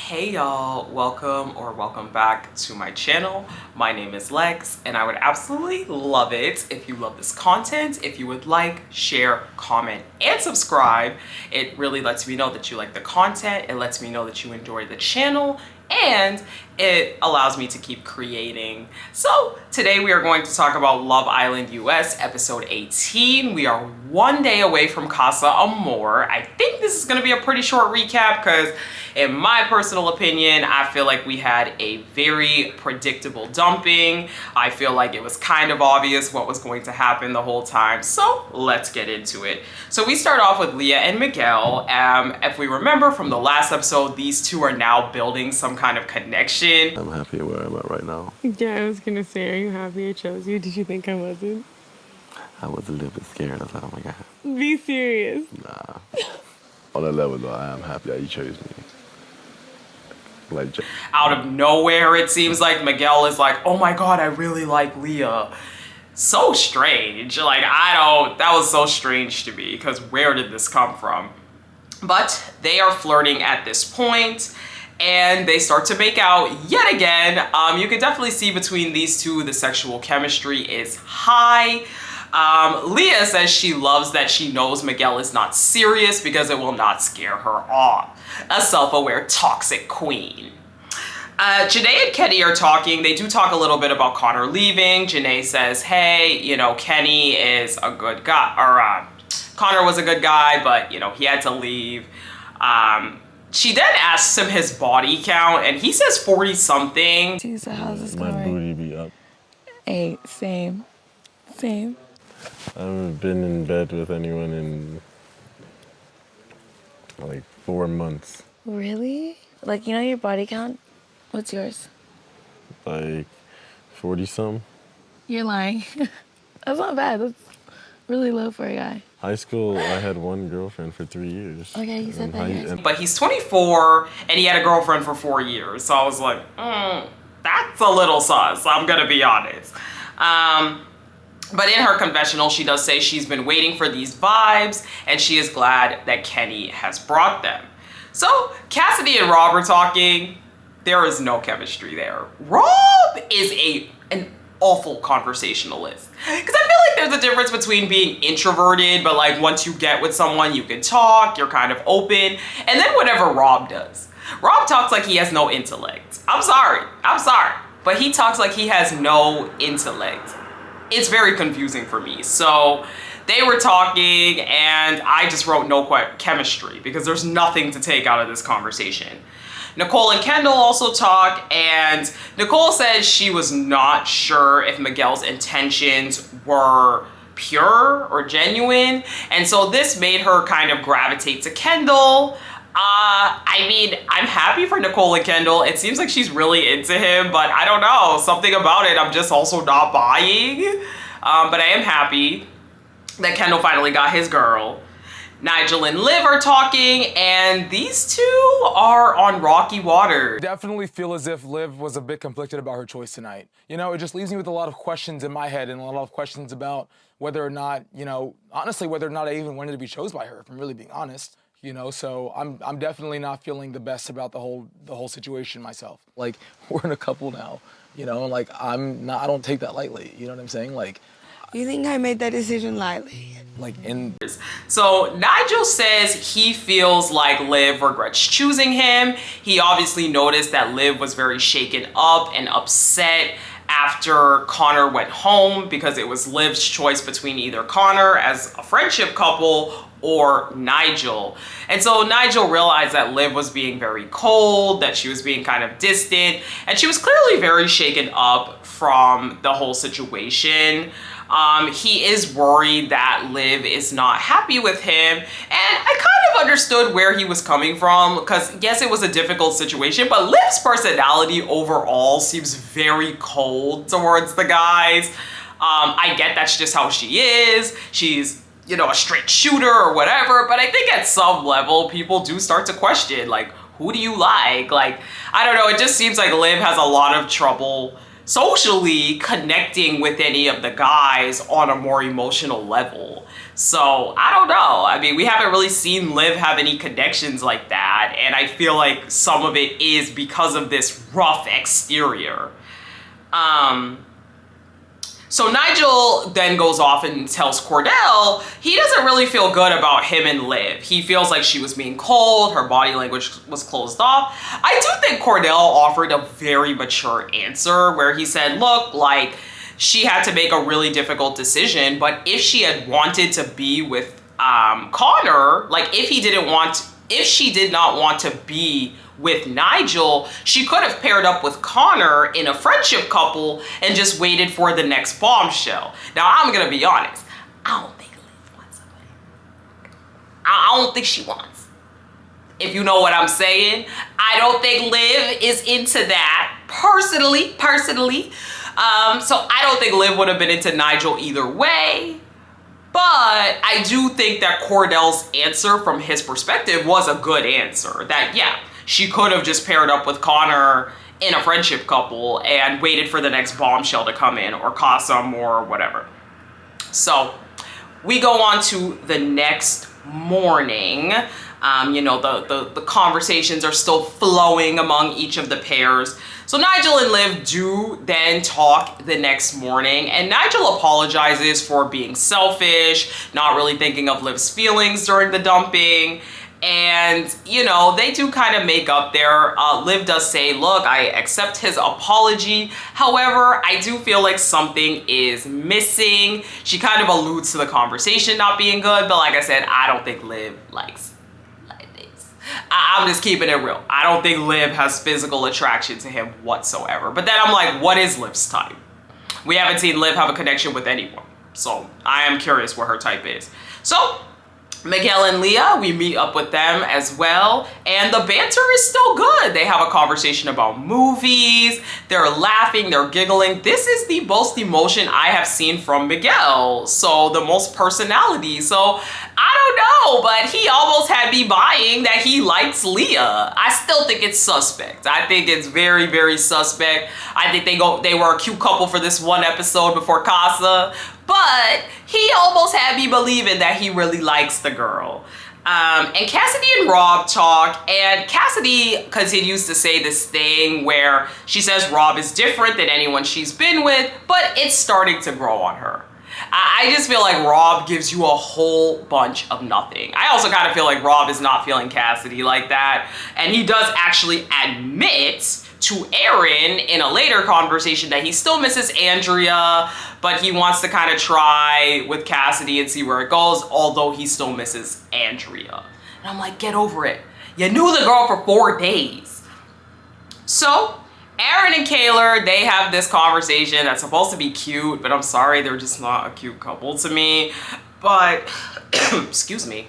Hey y'all, welcome back to my channel. My name is Lex and I would absolutely love it if you love this content, if you would like, share, comment, and subscribe. It really lets me know that you like the content, it lets me know that you enjoy the channel, and it allows me to keep creating. So today we are going to talk about Love Island US episode 18. We are one day away from Casa Amor. I think this is gonna be a pretty short recap because in my personal opinion, I feel like we had a very predictable dumping. I feel like it was kind of obvious what was going to happen the whole time. So let's get into it. So we start off with Leah and Miguel. If we remember from the last episode, these two are now building some kind of connection. I'm happy where I'm at right now. Yeah, I was gonna say, are you happy I chose you? Did you think I wasn't? I was a little bit scared. I was like, oh my God. Be serious. Nah. On a level though, I am happy that you chose me. Like, out of nowhere, it seems like Miguel is like, oh my God, I really like Leah. So strange. Like, that was so strange to me because where did this come from? But they are flirting at this point and they start to make out yet again. You can definitely see between these two, the sexual chemistry is high. Leah says she loves that she knows Miguel is not serious because it will not scare her off. A self-aware toxic queen. Janae and Kenny are talking. They do talk a little bit about Connor leaving. Janae says, hey, you know, Kenny is a good guy, or Connor was a good guy, but you know, he had to leave. She then asks him his body count and he says 40 something. Geez, how's this my going? booty be up. 8, same. I haven't been in bed with anyone in like 4 months. Really? Like, you know your body count? What's yours? Like 40 some. You're lying. That's not bad. That's really low for a guy. High school, I had one girlfriend for 3 years. Okay, you said that. But he's 24 and he had a girlfriend for 4 years. So I was like, that's a little sus, I'm gonna be honest. But in her confessional, she does say she's been waiting for these vibes and she is glad that Kenny has brought them. So Kassidy and Rob are talking. There is no chemistry there. Rob is an awful conversationalist. Because I feel like there's a difference between being introverted, but like once you get with someone, you can talk, you're kind of open. And then whatever Rob does. Rob talks like he has no intellect. I'm sorry. But he talks like he has no intellect. It's very confusing for me. So they were talking and I just wrote no chemistry because there's nothing to take out of this conversation. Nicole and Kendall also talk and Nicole says she was not sure if Miguel's intentions were pure or genuine. And so this made her kind of gravitate to Kendall. I mean, I'm happy for Nicole and Kendall. It seems like she's really into him, but I don't know, something about it I'm just also not buying. But I am happy that Kendall finally got his girl. Nigel and Liv are talking, and these two are on rocky water. Definitely feel as if Liv was a bit conflicted about her choice tonight. You know, it just leaves me with a lot of questions in my head and a lot of questions about whether or not, you know, honestly, whether or not I even wanted to be chosen by her, if I'm really being honest. You know, so I'm definitely not feeling the best about the whole situation myself. Like, we're in a couple now, you know, and like I don't take that lightly. You know what I'm saying? Like, You think I made that decision lightly? So Nigel says he feels like Liv regrets choosing him. He obviously noticed that Liv was very shaken up and upset after Connor went home because it was Liv's choice between either Connor as a friendship couple or Nigel. And so Nigel realized that Liv was being very cold, that she was being kind of distant, and she was clearly very shaken up from the whole situation. He is worried that Liv is not happy with him, and I kind of understood where he was coming from because yes, it was a difficult situation, but Liv's personality overall seems very cold towards the guys. I get that's just how she is. She's, you know, a straight shooter or whatever, but I think at some level people do start to question, like, who do you like? Like, I don't know, it just seems like Liv has a lot of trouble socially connecting with any of the guys on a more emotional level. So I don't know. I mean, we haven't really seen Liv have any connections like that. And I feel like some of it is because of this rough exterior. So Nigel then goes off and tells Cordell he doesn't really feel good about him and Liv. He feels like she was being cold, her body language was closed off. I do think Cordell offered a very mature answer where he said, look, like, she had to make a really difficult decision, but if she had wanted to be with Connor, like if she did not want to be with Nigel, she could have paired up with Connor in a friendship couple and just waited for the next bombshell. Now, I'm gonna be honest. I don't think Liv wants somebody. I don't think she wants. If you know what I'm saying. I don't think Liv is into that. Personally. So I don't think Liv would have been into Nigel either way. But I do think that Cordell's answer from his perspective was a good answer. That, yeah, she could have just paired up with Connor in a friendship couple and waited for the next bombshell to come in, or Qasim, or whatever. So we go on to the next morning. You know, the conversations are still flowing among each of the pairs. So Nigel and Liv do then talk the next morning, and Nigel apologizes for being selfish, not really thinking of Liv's feelings during the dumping. And, you know, they do kind of make up there. Liv does say, look, I accept his apology. However, I do feel like something is missing. She kind of alludes to the conversation not being good, but like I said, I don't think Liv likes this. I'm just keeping it real. I don't think Liv has physical attraction to him whatsoever. But then I'm like, what is Liv's type? We haven't seen Liv have a connection with anyone. So I am curious what her type is. So Miguel and Leah, we meet up with them as well, and the banter is still good. They have a conversation about movies, they're laughing, they're giggling. This is the most emotion I have seen from Miguel, so the most personality. So I don't know, but he almost had me buying that he likes Leah. I still think it's suspect. I think it's very, very suspect. I think they were a cute couple for this one episode before Casa. But he almost had me believing that he really likes the girl. And Kassidy and Rob talk, and Kassidy continues to say this thing where she says Rob is different than anyone she's been with, but it's starting to grow on her. I just feel like Rob gives you a whole bunch of nothing. I also kind of feel like Rob is not feeling Kassidy like that. And he does actually admit to Aaron in a later conversation that he still misses Andrea, but he wants to kind of try with Kassidy and see where it goes, although he still misses Andrea. And I'm like, get over it. You knew the girl for 4 days. So Aaron and Kaylor, they have this conversation that's supposed to be cute, but I'm sorry, they're just not a cute couple to me. But, excuse me.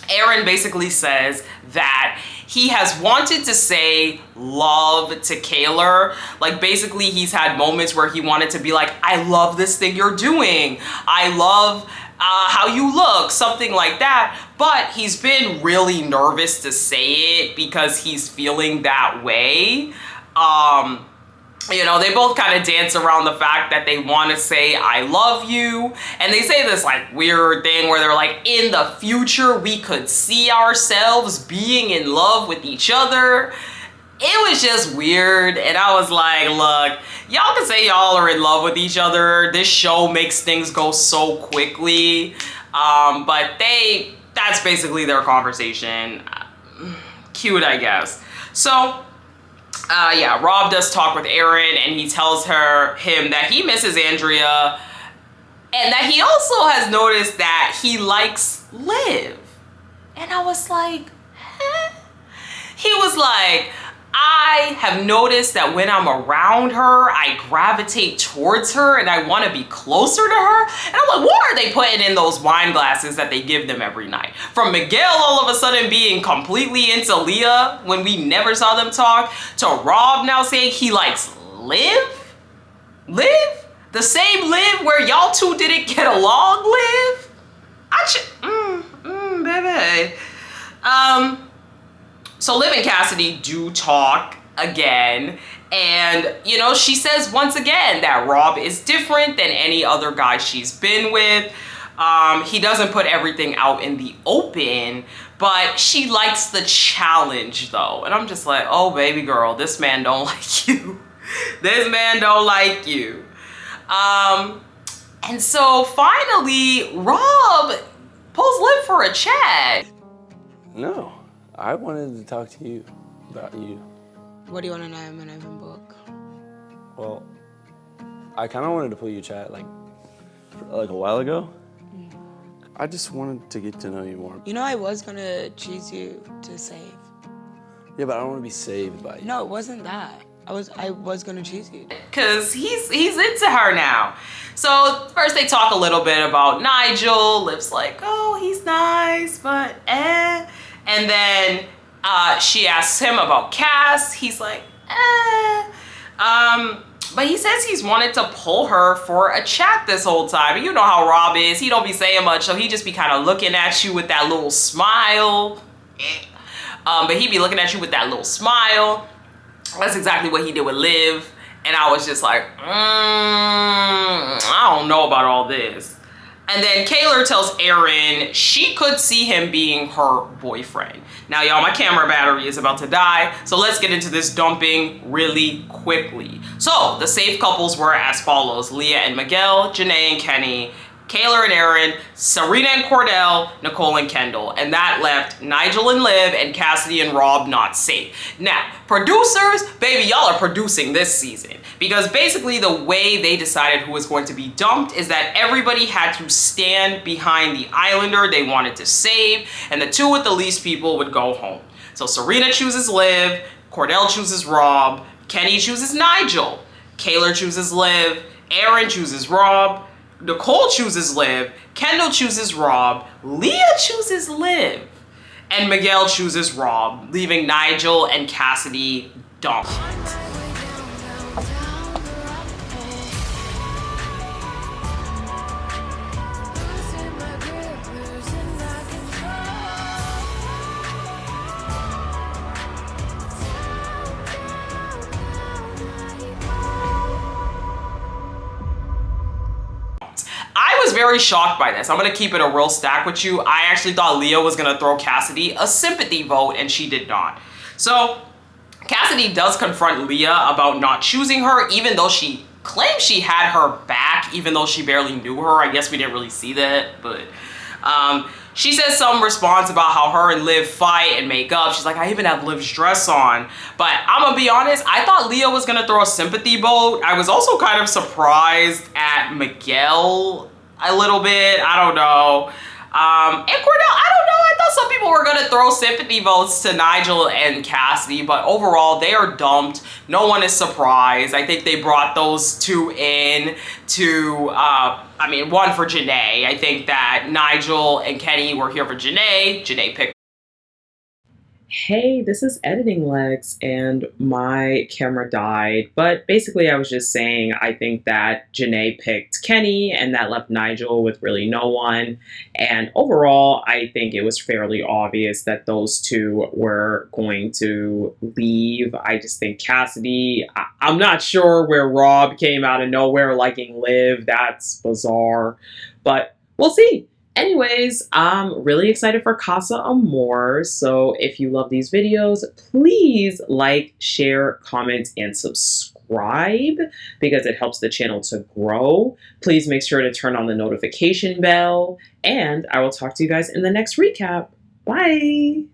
Aaron basically says that he has wanted to say love to Kaylor. Like, basically, he's had moments where he wanted to be like, I love this thing you're doing. I love how you look, something like that. But he's been really nervous to say it because he's feeling that way. You know, they both kind of dance around the fact that they want to say, I love you. And they say this like weird thing where they're like, in the future, we could see ourselves being in love with each other. It was just weird. And I was like, look, y'all can say y'all are in love with each other. This show makes things go so quickly. But that's basically their conversation. Cute, I guess. So yeah, Rob does talk with Aaron, and he tells him that he misses Andrea, and that he also has noticed that he likes Liv. And I was like, huh? He was like, I have noticed that when I'm around her, I gravitate towards her and I want to be closer to her. And I'm like, what are they putting in those wine glasses that they give them every night? From Miguel all of a sudden being completely into Leah when we never saw them talk, to Rob now saying he likes Liv? Liv? The same Liv where y'all two didn't get along, Liv? Baby. So Liv and Kassidy do talk again, And, you know, she says once again that Rob is different than any other guy she's been with. He doesn't put everything out in the open, but she likes the challenge though. And I'm just like, oh baby girl, this man don't like you. This man don't like you. And so finally, Rob pulls Liv for a chat. No, I wanted to talk to you about you. What do you want to know in an open book? Well, I kind of wanted to pull you chat like a while ago. I just wanted to get to know you more. You know, I was going to choose you to save. Yeah, but I don't want to be saved by you. No, it wasn't that. I was going to choose you. Cause he's into her now. So first they talk a little bit about Nigel. Liv's like, oh, he's nice, but eh. And then she asks him about Cass. He's like, eh. But he says he's wanted to pull her for a chat this whole time. And you know how Rob is. He don't be saying much, so he just be kind of looking at you with that little smile. But he be looking at you with that little smile. That's exactly what he did with Liv. And I was just like, I don't know about all this. And then Kaylor tells Aaron she could see him being her boyfriend. Now, y'all, my camera battery is about to die, so let's get into this dumping really quickly. So, the safe couples were as follows: Leah and Miguel, Janae and Kenny, Kaylor and Aaron, Serena and Cordell, Nicole and Kendall. And that left Nigel and Liv and Kassidy and Rob not safe. Now, producers, baby, y'all are producing this season. Because basically the way they decided who was going to be dumped is that everybody had to stand behind the islander they wanted to save, and the two with the least people would go home. So Serena chooses Liv, Cordell chooses Rob, Kenny chooses Nigel, Kaylor chooses Liv, Aaron chooses Rob, Nicole chooses Liv, Kendall chooses Rob, Leah chooses Liv, and Miguel chooses Rob, leaving Nigel and Kassidy dumped. I was very shocked by this. I'm gonna keep it a real stack with you. I actually thought Leah was gonna throw Kassidy a sympathy vote, and she did not. So Kassidy does confront Leah about not choosing her, even though she claims she had her back, even though she barely knew her. I guess we didn't really see that, but she says some response about how her and Liv fight and make up. She's like, I even have Liv's dress on. But I'm gonna be honest, I thought Leah was gonna throw a sympathy vote. I was also kind of surprised at Miguel a little bit. I don't know. And Cordell, I don't know. I thought some people were gonna throw sympathy votes to Nigel and Kassidy, but overall they are dumped. No one is surprised. I think they brought those two in to, I mean, one for Janae. I think that Nigel and Kenny were here for Janae. Janae picked. Hey, this is Editing Lex, and my camera died. But basically, I was just saying, I think that Janae picked Kenny, and that left Nigel with really no one. And overall, I think it was fairly obvious that those two were going to leave. I just think Kassidy, I'm not sure where Rob came out of nowhere liking Liv. That's bizarre. But we'll see. Anyways, I'm really excited for Casa Amor, so if you love these videos, please like, share, comment, and subscribe because it helps the channel to grow. Please make sure to turn on the notification bell, and I will talk to you guys in the next recap. Bye!